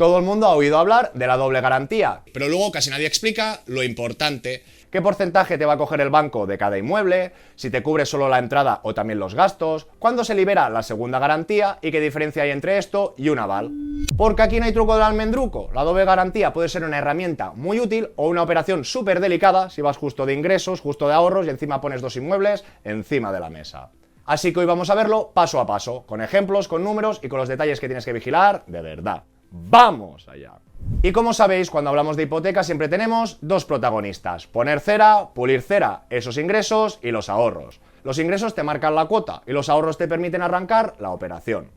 Todo el mundo ha oído hablar de la doble garantía, pero luego casi nadie explica lo importante. ¿Qué porcentaje te va a coger el banco de cada inmueble? Si te cubre solo la entrada o también los gastos. ¿Cuándo se libera la segunda garantía? ¿Y qué diferencia hay entre esto y un aval? Porque aquí no hay truco del almendruco. La doble garantía puede ser una herramienta muy útil o una operación súper delicada si vas justo de ingresos, justo de ahorros y encima pones dos inmuebles encima de la mesa. Así que hoy vamos a verlo paso a paso, con ejemplos, con números y con los detalles que tienes que vigilar de verdad. ¡Vamos allá! Y como sabéis, cuando hablamos de hipoteca siempre tenemos dos protagonistas: poner cera, pulir cera, esos ingresos y los ahorros. Los ingresos te marcan la cuota y los ahorros te permiten arrancar la operación.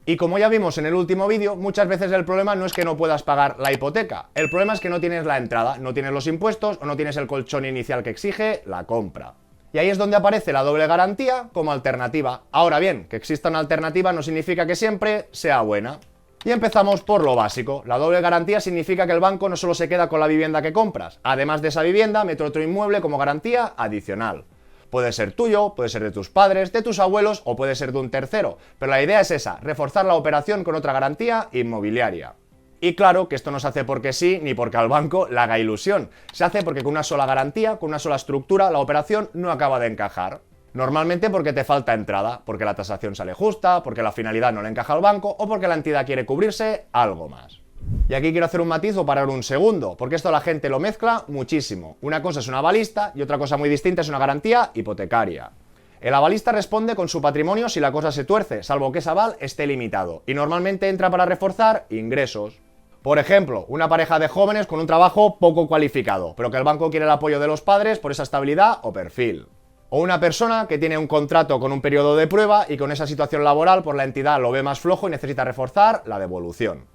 Y como ya vimos en el último vídeo, muchas veces el problema no es que no puedas pagar la hipoteca, el problema es que no tienes la entrada, no tienes los impuestos o no tienes el colchón inicial que exige la compra. Y ahí es donde aparece la doble garantía como alternativa. Ahora bien, que exista una alternativa no significa que siempre sea buena. Y empezamos por lo básico. La doble garantía significa que el banco no solo se queda con la vivienda que compras, además de esa vivienda mete otro inmueble como garantía adicional. Puede ser tuyo, puede ser de tus padres, de tus abuelos o puede ser de un tercero, pero la idea es esa, reforzar la operación con otra garantía inmobiliaria. Y claro que esto no se hace porque sí, ni porque al banco le haga ilusión. Se hace porque con una sola garantía, con una sola estructura, la operación no acaba de encajar. Normalmente porque te falta entrada, porque la tasación sale justa, porque la finalidad no le encaja al banco o porque la entidad quiere cubrirse algo más. Y aquí quiero hacer un matiz o parar un segundo, porque esto la gente lo mezcla muchísimo. Una cosa es una avalista y otra cosa muy distinta es una garantía hipotecaria. El avalista responde con su patrimonio si la cosa se tuerce, salvo que ese aval esté limitado, y normalmente entra para reforzar ingresos. Por ejemplo, una pareja de jóvenes con un trabajo poco cualificado, pero que el banco quiere el apoyo de los padres por esa estabilidad o perfil. O una persona que tiene un contrato con un periodo de prueba y con esa situación laboral por la entidad lo ve más flojo y necesita reforzar la devolución.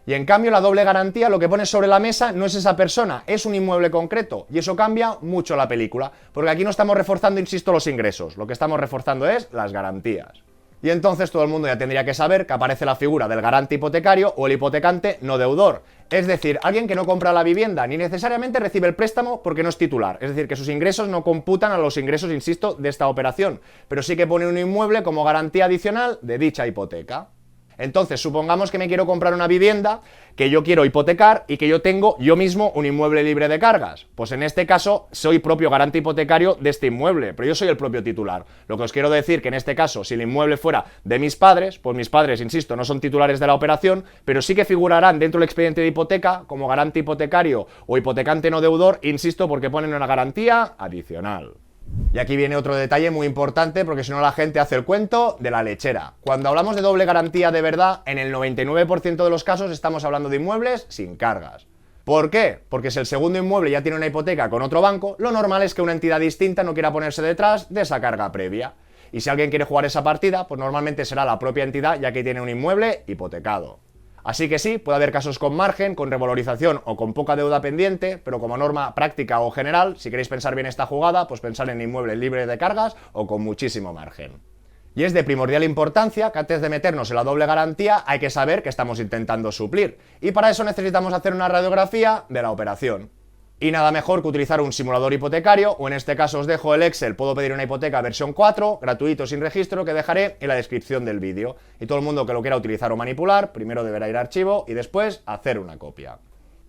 Y en cambio la doble garantía lo que pone sobre la mesa no es esa persona, es un inmueble concreto, y eso cambia mucho la película, porque aquí no estamos reforzando, insisto, los ingresos, lo que estamos reforzando es las garantías. Y entonces todo el mundo ya tendría que saber que aparece la figura del garante hipotecario o el hipotecante no deudor. Es decir, alguien que no compra la vivienda ni necesariamente recibe el préstamo porque no es titular. Es decir, que sus ingresos no computan a los ingresos, insisto, de esta operación. Pero sí que pone un inmueble como garantía adicional de dicha hipoteca. Entonces, supongamos que me quiero comprar una vivienda que yo quiero hipotecar y que yo tengo yo mismo un inmueble libre de cargas. Pues en este caso soy propio garante hipotecario de este inmueble, pero yo soy el propio titular. Lo que os quiero decir que en este caso, si el inmueble fuera de mis padres, pues mis padres, insisto, no son titulares de la operación, pero sí que figurarán dentro del expediente de hipoteca como garante hipotecario o hipotecante no deudor, insisto, porque ponen una garantía adicional. Y aquí viene otro detalle muy importante, porque si no la gente hace el cuento de la lechera. Cuando hablamos de doble garantía de verdad, en el 99% de los casos estamos hablando de inmuebles sin cargas. ¿Por qué? Porque si el segundo inmueble ya tiene una hipoteca con otro banco, lo normal es que una entidad distinta no quiera ponerse detrás de esa carga previa. Y si alguien quiere jugar esa partida, pues normalmente será la propia entidad, ya que tiene un inmueble hipotecado. Así que sí, puede haber casos con margen, con revalorización o con poca deuda pendiente, pero como norma práctica o general, si queréis pensar bien esta jugada, pues pensar en inmueble libre de cargas o con muchísimo margen. Y es de primordial importancia que antes de meternos en la doble garantía hay que saber que estamos intentando suplir, y para eso necesitamos hacer una radiografía de la operación. Y nada mejor que utilizar un simulador hipotecario, o en este caso os dejo el Excel, puedo pedir una hipoteca versión 4, gratuito sin registro, que dejaré en la descripción del vídeo. Y todo el mundo que lo quiera utilizar o manipular, primero deberá ir a archivo y después hacer una copia.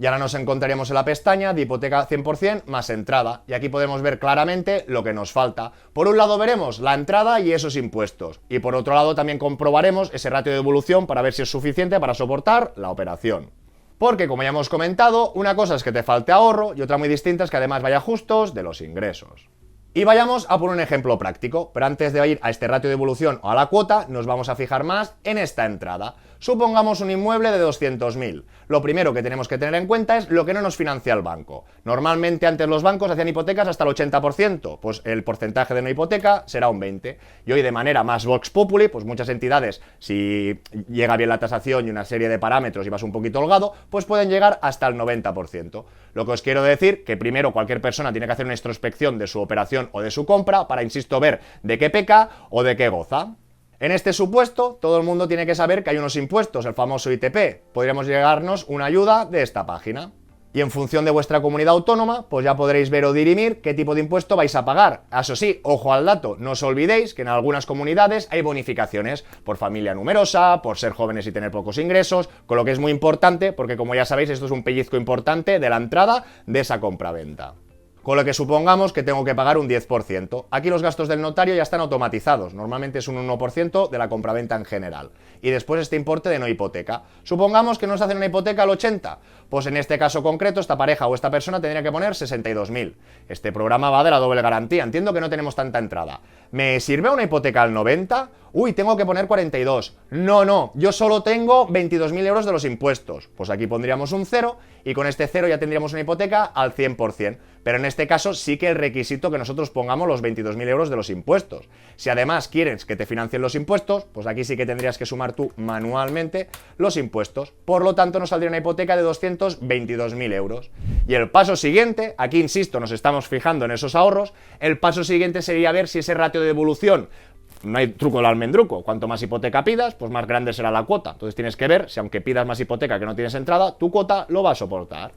Y ahora nos encontraríamos en la pestaña de hipoteca 100% más entrada, y aquí podemos ver claramente lo que nos falta. Por un lado veremos la entrada y esos impuestos, y por otro lado también comprobaremos ese ratio de devolución para ver si es suficiente para soportar la operación. Porque, como ya hemos comentado, una cosa es que te falte ahorro y otra muy distinta es que además vaya justos de los ingresos. Y vayamos a por un ejemplo práctico, pero antes de ir a este ratio de evolución o a la cuota, nos vamos a fijar más en esta entrada. Supongamos un inmueble de 200.000. Lo primero que tenemos que tener en cuenta es lo que no nos financia el banco. Normalmente antes los bancos hacían hipotecas hasta el 80%, pues el porcentaje de una hipoteca será un 20%. Y hoy de manera más vox populi, pues muchas entidades, si llega bien la tasación y una serie de parámetros y vas un poquito holgado, pues pueden llegar hasta el 90%. Lo que os quiero decir, que primero cualquier persona tiene que hacer una introspección de su operación o de su compra para, insisto, ver de qué peca o de qué goza. En este supuesto, todo el mundo tiene que saber que hay unos impuestos, el famoso ITP. Podríamos llegarnos una ayuda de esta página. Y en función de vuestra comunidad autónoma, pues ya podréis ver o dirimir qué tipo de impuesto vais a pagar. Eso sí, ojo al dato, no os olvidéis que en algunas comunidades hay bonificaciones por familia numerosa, por ser jóvenes y tener pocos ingresos, con lo que es muy importante, porque como ya sabéis, esto es un pellizco importante de la entrada de esa compraventa. Con lo que supongamos que tengo que pagar un 10%. Aquí los gastos del notario ya están automatizados, normalmente es un 1% de la compraventa en general. Y después este importe de no hipoteca. Supongamos que nos hacen una hipoteca al 80%, pues en este caso concreto esta pareja o esta persona tendría que poner 62.000. Este programa va de la doble garantía, entiendo que no tenemos tanta entrada. ¿Me sirve una hipoteca al 90%? Uy, tengo que poner 42. No, yo solo tengo 22.000 euros de los impuestos. Pues aquí pondríamos un 0 y con este 0 ya tendríamos una hipoteca al 100%. Pero en este caso sí que el requisito que nosotros pongamos los 22.000 euros de los impuestos. Si además quieres que te financien los impuestos, pues aquí sí que tendrías que sumar tú manualmente los impuestos. Por lo tanto, nos saldría una hipoteca de 222.000 euros. Y el paso siguiente, aquí insisto, nos estamos fijando en esos ahorros, el paso siguiente sería ver si ese ratio de devolución, no hay truco del almendruco, cuanto más hipoteca pidas, pues más grande será la cuota. Entonces tienes que ver si aunque pidas más hipoteca que no tienes entrada, tu cuota lo va a soportar.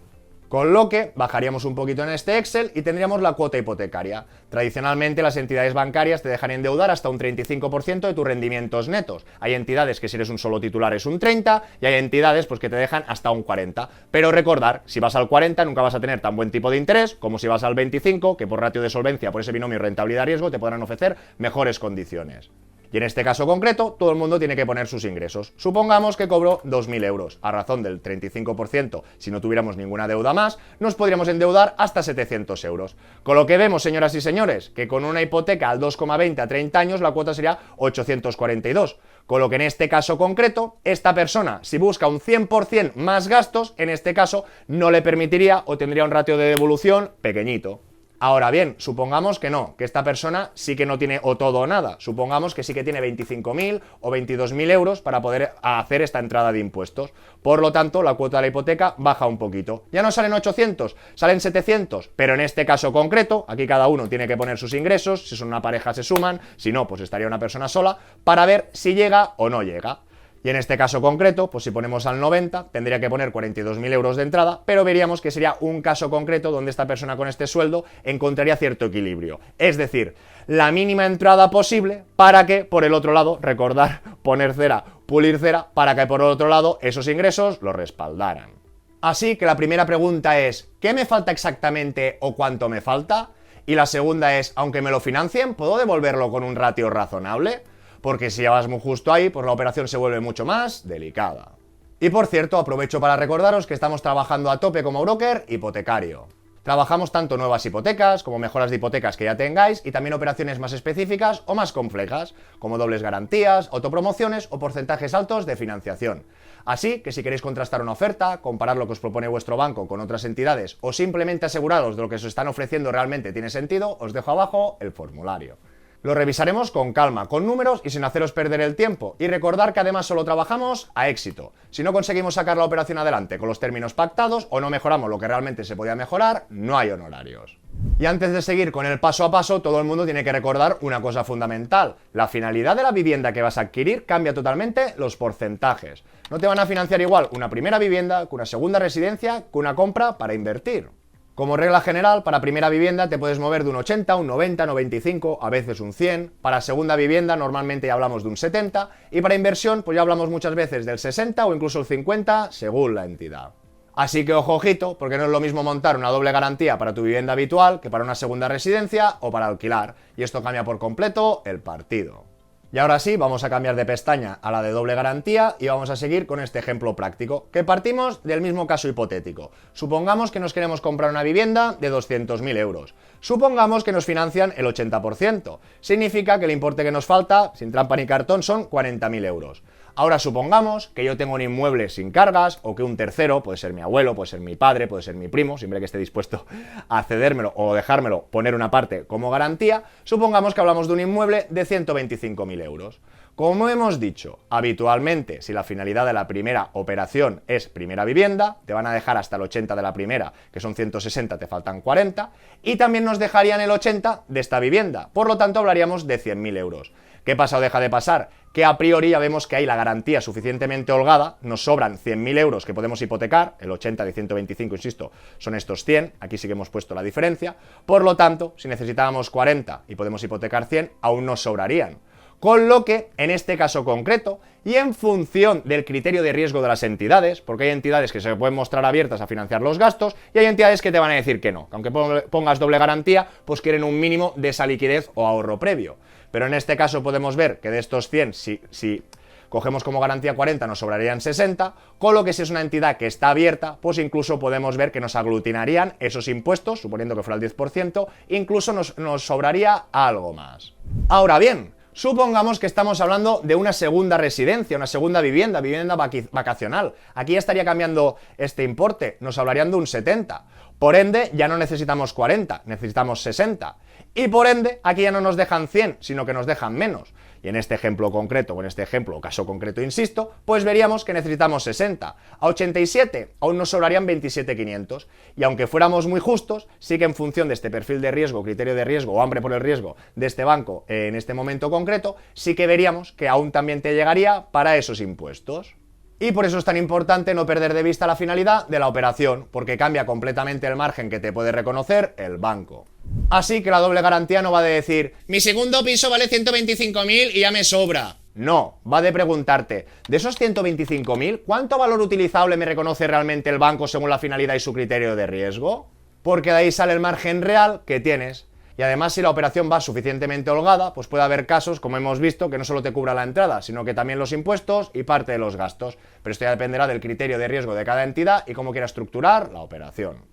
Con lo que bajaríamos un poquito en este Excel y tendríamos la cuota hipotecaria. Tradicionalmente las entidades bancarias te dejan endeudar hasta un 35% de tus rendimientos netos. Hay entidades que si eres un solo titular es un 30% y hay entidades pues que te dejan hasta un 40%. Pero recordar, si vas al 40% nunca vas a tener tan buen tipo de interés como si vas al 25%, que por ratio de solvencia, por ese binomio rentabilidad-riesgo, te podrán ofrecer mejores condiciones. Y en este caso concreto, todo el mundo tiene que poner sus ingresos. Supongamos que cobro 2.000 euros. A razón del 35%, si no tuviéramos ninguna deuda más, nos podríamos endeudar hasta 700 euros. Con lo que vemos, señoras y señores, que con una hipoteca al 2,20 a 30 años, la cuota sería 842. Con lo que en este caso concreto, esta persona, si busca un 100% más gastos, en este caso no le permitiría o tendría un ratio de devolución pequeñito. Ahora bien, supongamos que no, que esta persona sí que no tiene o todo o nada. Supongamos que sí que tiene 25.000 o 22.000 euros para poder hacer esta entrada de impuestos. Por lo tanto, la cuota de la hipoteca baja un poquito. Ya no salen 800, salen 700. Pero en este caso concreto, aquí cada uno tiene que poner sus ingresos. Si son una pareja se suman, si no, pues estaría una persona sola, para ver si llega o no llega. Y en este caso concreto, pues si ponemos al 90, tendría que poner 42.000 euros de entrada, pero veríamos que sería un caso concreto donde esta persona con este sueldo encontraría cierto equilibrio. Es decir, la mínima entrada posible para que, por el otro lado, recordar, poner cera, pulir cera, para que por el otro lado esos ingresos lo respaldaran. Así que la primera pregunta es, ¿qué me falta exactamente o cuánto me falta? Y la segunda es, aunque me lo financien, ¿puedo devolverlo con un ratio razonable? Porque si ya vas muy justo ahí, pues la operación se vuelve mucho más delicada. Y por cierto, aprovecho para recordaros que estamos trabajando a tope como broker hipotecario. Trabajamos tanto nuevas hipotecas como mejoras de hipotecas que ya tengáis y también operaciones más específicas o más complejas, como dobles garantías, autopromociones o porcentajes altos de financiación. Así que si queréis contrastar una oferta, comparar lo que os propone vuestro banco con otras entidades o simplemente aseguraros de lo que os están ofreciendo realmente tiene sentido, os dejo abajo el formulario. Lo revisaremos con calma, con números y sin haceros perder el tiempo. Y recordar que además solo trabajamos a éxito. Si no conseguimos sacar la operación adelante con los términos pactados o no mejoramos lo que realmente se podía mejorar, no hay honorarios. Y antes de seguir con el paso a paso, todo el mundo tiene que recordar una cosa fundamental. La finalidad de la vivienda que vas a adquirir cambia totalmente los porcentajes. No te van a financiar igual una primera vivienda que una segunda residencia que una compra para invertir. Como regla general, para primera vivienda te puedes mover de un 80, un 90, 95, a veces un 100. Para segunda vivienda normalmente ya hablamos de un 70. Y para inversión pues ya hablamos muchas veces del 60 o incluso el 50 según la entidad. Así que ojo, ojito, porque no es lo mismo montar una doble garantía para tu vivienda habitual que para una segunda residencia o para alquilar. Y esto cambia por completo el partido. Y ahora sí, vamos a cambiar de pestaña a la de doble garantía y vamos a seguir con este ejemplo práctico, que partimos del mismo caso hipotético. Supongamos que nos queremos comprar una vivienda de 200.000 euros. Supongamos que nos financian el 80%. Significa que el importe que nos falta, sin trampa ni cartón, son 40.000 euros. Ahora supongamos que yo tengo un inmueble sin cargas o que un tercero, puede ser mi abuelo, puede ser mi padre, puede ser mi primo, siempre que esté dispuesto a cedérmelo o dejármelo, poner una parte como garantía, supongamos que hablamos de un inmueble de 125.000 euros. Como hemos dicho, habitualmente, si la finalidad de la primera operación es primera vivienda, te van a dejar hasta el 80 de la primera, que son 160, te faltan 40, y también nos dejarían el 80 de esta vivienda, por lo tanto hablaríamos de 100.000 euros. ¿Qué pasa o deja de pasar? Que a priori ya vemos que hay la garantía suficientemente holgada, nos sobran 100.000 euros que podemos hipotecar, el 80 de 125, insisto, son estos 100, aquí sí que hemos puesto la diferencia, por lo tanto, si necesitábamos 40 y podemos hipotecar 100, aún nos sobrarían. Con lo que, en este caso concreto, y en función del criterio de riesgo de las entidades, porque hay entidades que se pueden mostrar abiertas a financiar los gastos, y hay entidades que te van a decir que no, que aunque pongas doble garantía, pues quieren un mínimo de esa liquidez o ahorro previo. Pero en este caso podemos ver que de estos 100, si cogemos como garantía 40, nos sobrarían 60, con lo que si es una entidad que está abierta, pues incluso podemos ver que nos aglutinarían esos impuestos, suponiendo que fuera el 10%, incluso nos sobraría algo más. Ahora bien, supongamos que estamos hablando de una segunda residencia, una segunda vivienda vacacional. Aquí ya estaría cambiando este importe, nos hablarían de un 70. Por ende, ya no necesitamos 40, necesitamos 60. Y por ende, aquí ya no nos dejan 100, sino que nos dejan menos. Y en este ejemplo concreto, o en este ejemplo o caso concreto, insisto, pues veríamos que necesitamos 60. A 87 aún nos sobrarían 27.500. Y aunque fuéramos muy justos, sí que en función de este perfil de riesgo, criterio de riesgo o hambre por el riesgo de este banco en este momento concreto, sí que veríamos que aún también te llegaría para esos impuestos. Y por eso es tan importante no perder de vista la finalidad de la operación, porque cambia completamente el margen que te puede reconocer el banco. Así que la doble garantía no va de decir mi segundo piso vale 125.000 y ya me sobra. No, va de preguntarte, de esos 125.000, ¿cuánto valor utilizable me reconoce realmente el banco según la finalidad y su criterio de riesgo? Porque de ahí sale el margen real que tienes. Y además, si la operación va suficientemente holgada, pues puede haber casos, como hemos visto, que no solo te cubra la entrada, sino que también los impuestos y parte de los gastos. Pero esto ya dependerá del criterio de riesgo de cada entidad y cómo quiera estructurar la operación.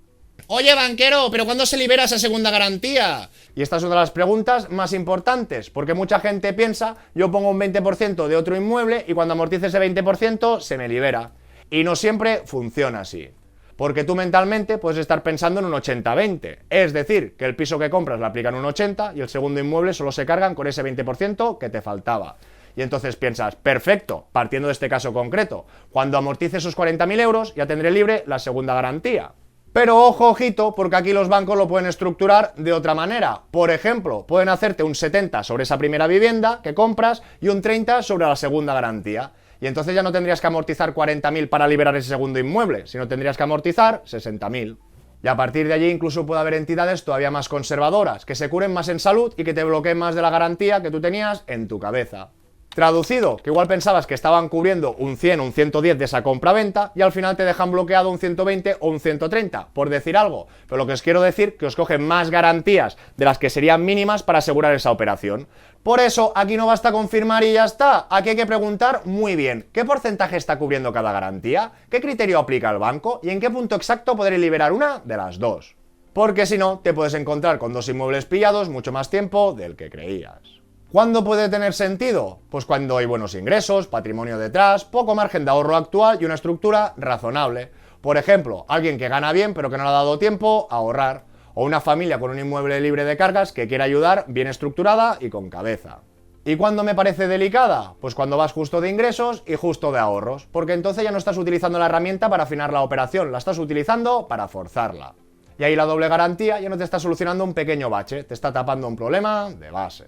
Oye, banquero, ¿pero cuándo se libera esa segunda garantía? Y esta es una de las preguntas más importantes, porque mucha gente piensa, yo pongo un 20% de otro inmueble y cuando amortice ese 20% se me libera. Y no siempre funciona así. Porque tú mentalmente puedes estar pensando en un 80-20, es decir, que el piso que compras le aplican un 80 y el segundo inmueble solo se cargan con ese 20% que te faltaba. Y entonces piensas, perfecto, partiendo de este caso concreto, cuando amortice esos 40.000 euros ya tendré libre la segunda garantía. Pero ojo, ojito, porque aquí los bancos lo pueden estructurar de otra manera. Por ejemplo, pueden hacerte un 70 sobre esa primera vivienda que compras y un 30 sobre la segunda garantía. Y entonces ya no tendrías que amortizar 40.000 para liberar ese segundo inmueble, sino tendrías que amortizar 60.000. Y a partir de allí incluso puede haber entidades todavía más conservadoras, que se curen más en salud y que te bloqueen más de la garantía que tú tenías en tu cabeza. Traducido, que igual pensabas que estaban cubriendo un 100 o un 110 de esa compra-venta y al final te dejan bloqueado un 120 o un 130, por decir algo. Pero lo que os quiero decir que os cogen más garantías de las que serían mínimas para asegurar esa operación. Por eso, aquí no basta confirmar y ya está. Aquí hay que preguntar muy bien, ¿qué porcentaje está cubriendo cada garantía? ¿Qué criterio aplica el banco? ¿Y en qué punto exacto podré liberar una de las dos? Porque si no, te puedes encontrar con dos inmuebles pillados mucho más tiempo del que creías. ¿Cuándo puede tener sentido? Pues cuando hay buenos ingresos, patrimonio detrás, poco margen de ahorro actual y una estructura razonable. Por ejemplo, alguien que gana bien pero que no le ha dado tiempo a ahorrar. O una familia con un inmueble libre de cargas que quiere ayudar, bien estructurada y con cabeza. ¿Y cuándo me parece delicada? Pues cuando vas justo de ingresos y justo de ahorros, porque entonces ya no estás utilizando la herramienta para afinar la operación, la estás utilizando para forzarla. Y ahí la doble garantía ya no te está solucionando un pequeño bache, te está tapando un problema de base.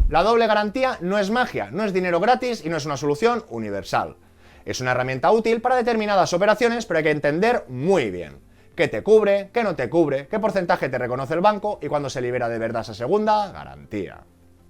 La doble garantía no es magia, no es dinero gratis y no es una solución universal. Es una herramienta útil para determinadas operaciones, pero hay que entender muy bien qué te cubre, qué no te cubre, qué porcentaje te reconoce el banco y cuándo se libera de verdad esa segunda garantía.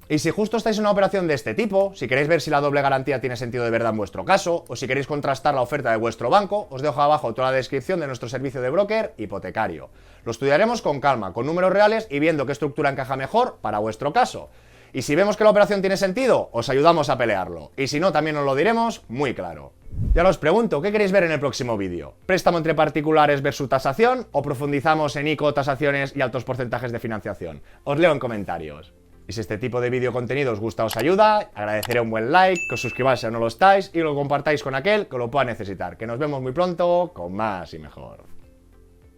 Y si justo estáis en una operación de este tipo, si queréis ver si la doble garantía tiene sentido de verdad en vuestro caso, o si queréis contrastar la oferta de vuestro banco, os dejo abajo toda la descripción de nuestro servicio de broker hipotecario. Lo estudiaremos con calma, con números reales y viendo qué estructura encaja mejor para vuestro caso. Y si vemos que la operación tiene sentido, os ayudamos a pelearlo. Y si no, también os lo diremos muy claro. Ya os pregunto, ¿qué queréis ver en el próximo vídeo? ¿Préstamo entre particulares versus tasación? ¿O profundizamos en ICO, tasaciones y altos porcentajes de financiación? Os leo en comentarios. Y si este tipo de vídeo contenido os gusta o os ayuda, agradeceré un buen like, que os suscribáis si aún no lo estáis y lo compartáis con aquel que lo pueda necesitar. Que nos vemos muy pronto con más y mejor.